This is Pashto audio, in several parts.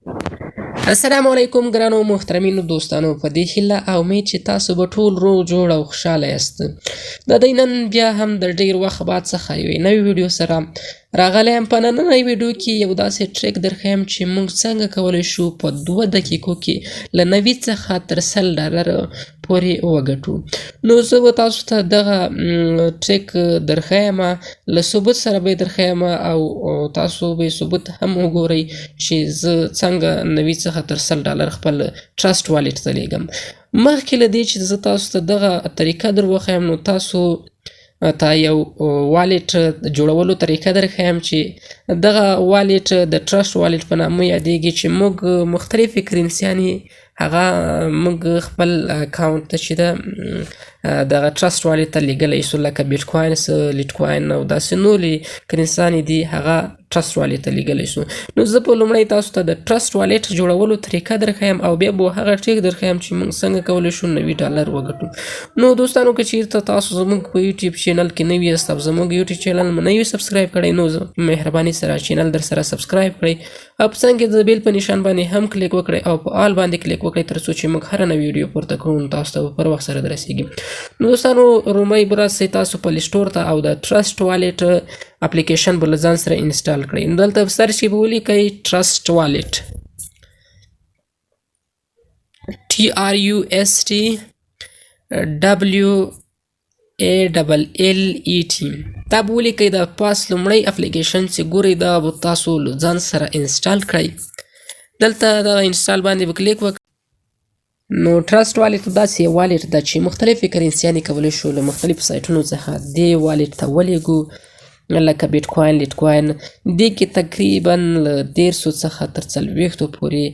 السلام علیکم ګرانو محترمینو دوستانو په دې هیله او امید چې تاسو به ټول روغ جوړ او خوشحاله یاست. د دې نن بیا هم د ډیر وخت بعد څخه یوې نوې ویډیو سره راغلی یم. په نننۍ ویډیو کې یو داسې ټریک درښیم چې موږ څنګه کولی شو په 2 دقیقو کې له 90 څخه تر $100 پورې وګټو. نو زه به تاسو ته دغه ټریک درښیم، له ثبوت سره به یې درښیم او تاسو به ثبوت هم وګورئ چې زه څنګه 90 څخه تر $100 خپل ټرسټ والټ ته لیږم. مخکې له دې چې زه تاسو ته دغه طریقه در وښیم نو تاسو ته یو والټ جوړولو طریقه درښیم چې دغه والټ د ټرسټ والټ په نامه یادیږي، چې موږ مختلفې کرنسیانې هغه موږ خپل اکاونټ ته چې دغه ټرسټ والټ ته لیږلی شو، لکه بیټ کوینس، لیټ کوین او داسې نورې کرنسیانې دي هغه ټرسټ والټ ته لیږلی شو. نو زه په لومړی تاسو ته د ټرسټ والټ جوړولو طریقه درښیم او بیا به هغه ټریک درښیم چې موږ څنګه کولی شو $90 وګټو. نو دوستانو که چیرته تاسو زموږ په یوټیوب چینل کې نوي یاست او زموږ یوټیوب چینل مو نه وي سبسکرایب کړی نو مهرباني سره چینل در سره سبسکرایب کړئ او په څنګ کې د بیل په نشان باندې هم کلیک وکړئ او په آل باندې کلیک وکړئ تر څو چې موږ هره نوې ویډیو پورته کوو نو تاسو ته پر وخت سره دررسیږي. نو دوستانو رومۍ به راسئ تاسو پلی سټور ته او د ټرسټ والټ اپلیکیشن به له ځان سره انسټال کړئ. نو دلته سرچ کې به ولیکئ ټرسټ والټ TRUSTWALLET دا به ولیکئ. د پاس لومړی اپلیکیشن چې ګورئ دا به تاسو له ځان سره انسټال کړئ. دلته دغه انسټال باندې به کلیک وکړئ. نو ټرسټ والټ داسې یو والټ ده چې مختلفې کرنسیانې کولی شو له مختلفو سایټونو څخه دې والټ ته ولیږو، لکه بیټ کوین، لیټ کوین. دې کې تقریبا له 150 څخه تر 40 پورې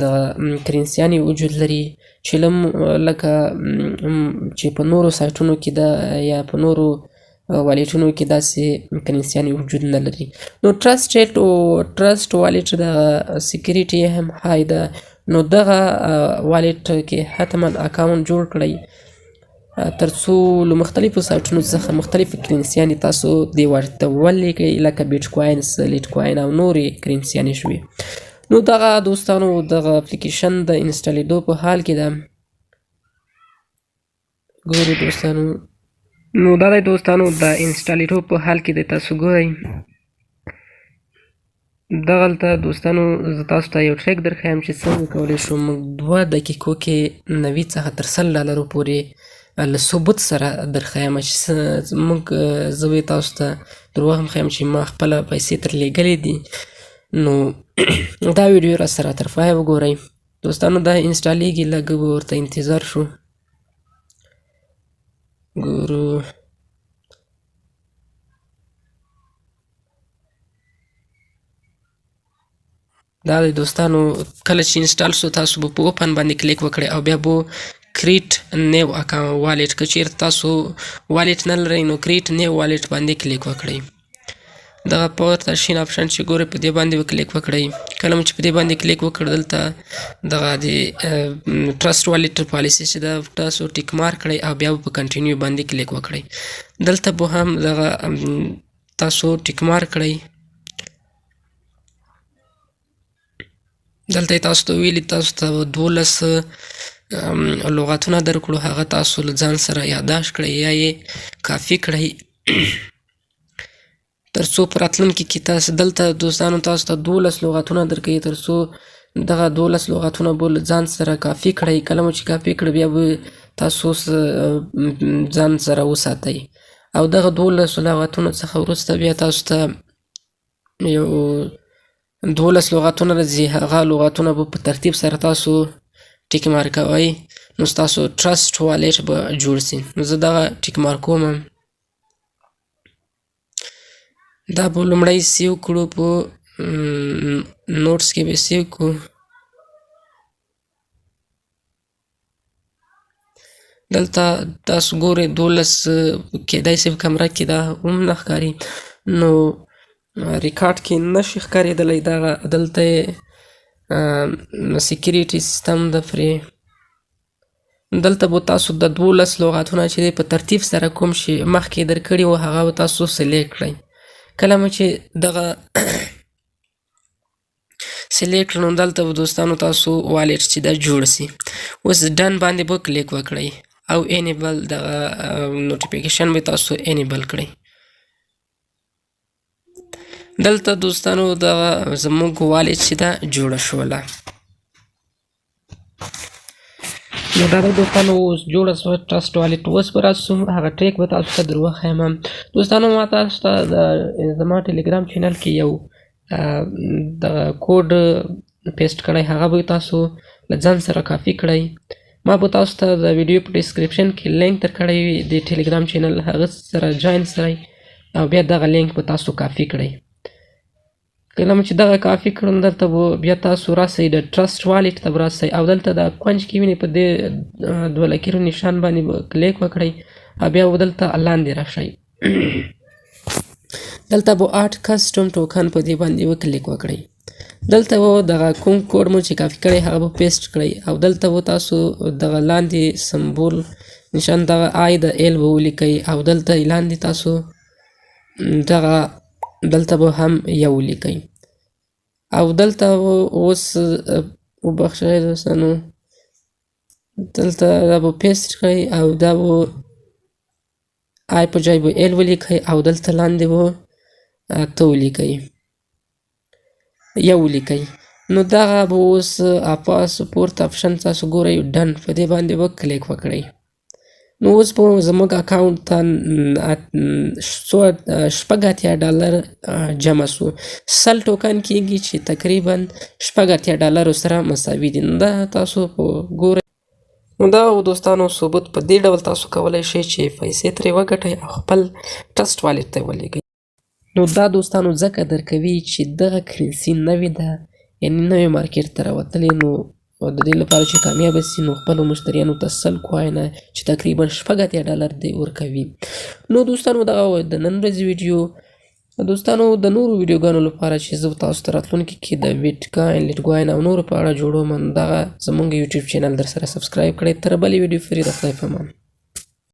د کرنسیانې وجود لري چې لکه چې په نورو سایټونو کې ده یا په نورو والټونو کې داسې کرنسیانې وجود نه لري. نو ټرسټ والټ د سیکیورټي هم های ده. نو دغه والټ کې حتما اکاونټ جوړ کړئ تر څو له مختلفو سایټونو څخه مختلفې کرنسیانې تاسو دې والټ ته ولیږئ، لکه بیټ کوینس، لیټ کوین او نورې کرنسیانې شوې. نو دغه دوستانو دغه اپلیکیشن د انسټالیدو په حال کې ده. ګورئ دوستانو، نو دا دی دوستانو د انسټالیدو په حال کې دی، تاسو ګورئ. دغلته دوستانو زه تاسو ته یو ټریک درښیم چې څنګه کولی شو موږ 2 دقیقو کې 90 څخه تر $100 پورې له ثبوت سره درښیم چې موږ زه به تاسو ته دروغ هم ښیم چې ما خپله پیسې تر لیږلې دي. نو دا ویډیو را سره تر پایه وګورئ دوستانو. دا انسټالیږي، لږ به ورته انتظار شو. ګورو دا دی دوستانو، کله چې انسټال شو تاسو به په اوپن باندې کلیک وکړئ او بیا به کریټ نیو والټ، که چیرته تاسو والټ نه لرئ نو کریټ نیو والټ باندې کلیک وکړئ. دغه پورته شین اپشن چې ګورئ په دې باندې کلیک وکړئ. کله چې په دې باندې کلیک وکړ دلته دغه د ټرسټ والټ پالیسي چې ده تاسو ټیک مارک کړئ او بیا په کنټینیو باندې کلیک وکړئ. دلته به هم دغه تاسو ټیک مارک کړئ. دلته تاسو ته ویلي تاسو ته 12 لغاتونه درکړو، هغه تاسو له ځان سره یادداشت کړئ یا یې کافي کړئ تر څو په راتلونکي کې تاسو دلته دوستانو تاسو ته 12 لغاتونه درکوي، تر څو دغه 12 لغاتونه به له ځان سره کافي کړئ. کله مو چې کافي کړئ بیا به تاسو ځان سره وساتئ او دغه 12 لغاتونو څخه وروسته بیا تاسو ته یو 12 لغاتونه راځي، هغه لغاتونه به په ترتیب سره تاسو ټیک مارک کوئ نو ستاسو ټرسټ والټ به جوړ شي. نو زه دغه ټیک مارک کوم. دا به لومړی سیو کړو، په نوټس کې به سیو کړو. دلته تاسو ګورئ 12 کېدای شي په کمره کې دا هم نه ښکاري، نو ریکارډ کې نشي ښکارېدلی. دلته سیکیورټي سیستم د پرې دلته به تاسو د 12 لغاتونه چې په ترتیب سره کوم شي مخکې درکړي وو هغه به تاسو سلیکټ کړئ. کله مو چې دغه سلیکټ نو دلته به دوستانو تاسو والټ چې دا جوړ سي. اوس ډن باندې به کلیک وکړئ او انیبل دغه نوټیفیکیشن به تاسو انیبل کړئ. دلته دوستانو دغه زموږ والټ چې دا جوړه شوله. نو دا دوستانو اوس جوړه شوه ټرسټ والټ. اوس به راسو هغه ټریک به تاسو ته در وښیم. دوستانو ما تاسو ته زما ټلګرام چینل کې یو دغه کوډ پیسټ کړی، هغه به تاسو له ځان سره کاپي کړئ. ما به تاسو ته د ویډیو په ډسکرپشن کې لینک درکړی وي د ټلګرام چینل، هغه سره جوین سئ او بیا دغه لینک به تاسو کاپي کړئ. کله چې دغه کافي کړم دلته به بیا تاسو راسئ د ټرسټ والټ ته به راسئ او دلته د کونج کې وینئ په دې دوه لکیرو نشان باندې به کلیک وکړئ او بیا به دلته لاندې راشئ. دلته به آټ کسټم ټوکن په دې باندې وکلیک وکړئ. دلته به دغه کوم کوډ مو چې کافي کړی هغه به پیسټ کړئ او دلته به تاسو دغه لاندې سمبول نشان دغه آی د ایل به ولیکئ او دلته لاندې تاسو دغه دلته به هم یو ولیکئ او دلته اوس وبخښئ دوستانو دلته دا به پیسټ کړئ او دا به آی په ځای به ایل ولیکئ او دلته لاندې به ته ولیکئ یو ولیکئ. نو دغه به اوس پاسپورت آپشن تاسو ګورئ ډن په دې باندې به کلیک وکړئ. نو اوس به زموږ اکاونټ ته $80 جمع سو. 100 ټوکن کېږي چې تقریبا $80 سره مساوي دي. نو دا تاسو په ګورئ. نو دا دوستانو ثبوت په دې ډول تاسو کولی شئ چې پیسې ترې وګټئ او خپل ټرسټ والټ ته ولېږئ. نو دا دوستانو ځکه درکوي چې دغه کرنسي نوې ده، یعنې نوې مارکیټ ته راوتلې، نو د دې لپاره چې کامیابه سي نو خپلو مشتریانو ته 100 کوینه چې تقریبا $80 دی ورکوي. نو دوستانو دغه د نن ورځې ویډیو دوستانو د نورو ویډیوګانو لپاره چې زه تاسو ته راتلونکي کې د بیټکاین، لیټکوین او نورو په اړه جوړوم، دغه زموږ یوټیوب چینل در سره سبسکرایب کړئ. تر بلې ویډیو پورې د خدای په امان.